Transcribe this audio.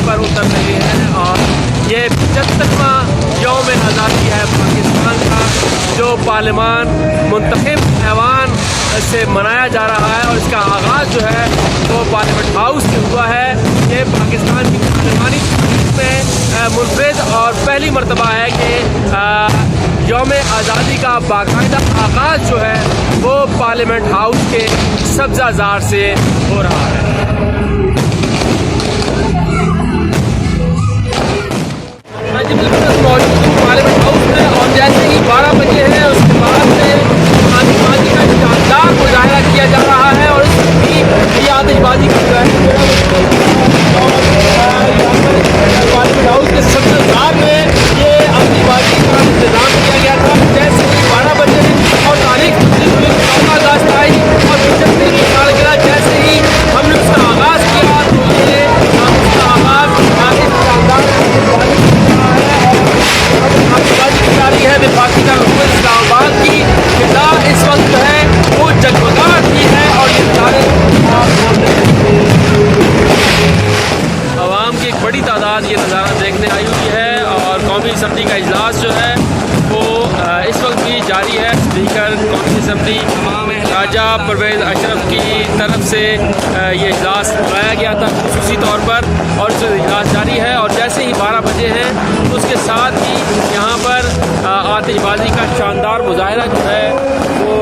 पर उतर रहे हैं और ये 75वां यौम आज़ादी है पाकिस्तान का, जो पार्लियामान मुंतखब ऐवान से मनाया जा रहा है। और इसका आगाज़ जो है वो पार्लियामेंट हाउस से हुआ है। ये पाकिस्तान की पार्लियामानी में मुनफरिद और पहली मरतबा है कि यौम आज़ादी का बाकायदा आगाज़ जो है वो पार्लियामेंट हाउस के सब्ज़ाज़ार से हो रहा है। मौजूद पार्लियामेंट हाउस में और जैसे ही 12 बजे हैं उसके बाद से आतिशबाजी का शानदार मुजाहरा किया जा रहा है। और इसकी आतिशबाजी की पार्लियामेंट हाउस के सब्ज़ाज़ार में ये आतिशबाजी का इंतजाम किया गया था। जैसे ही 12 बजे और तारीख अगस्त आई और पिछले की सालगिरह जैसे ही हमने उसका आगाज़ किया तो ये उसका आगाज़ शानदार आतिशबाजी की जा रही है। विफाकी का हुकूमत इस्लामाबाद की फिजा इस वक्त जो है वो जगमगा रही है और ये सारे आवाम की एक बड़ी तादाद ये नज़ारा देखने आई हुई है। और कौमी असम्बली का इजलास जो है वो इस वक्त भी जारी है। स्पीकर कौमी असम्बली राजा परवेज़ अशरफ की तरफ से ये इजलास बुलाया गया था खुसूसी तौर पर और जो इजलास जारी है। और जैसे ही 12 बजे हैं तो उसके साथ ही यहाँ पर आतिशबाजी का शानदार मुजाहरा जो है वो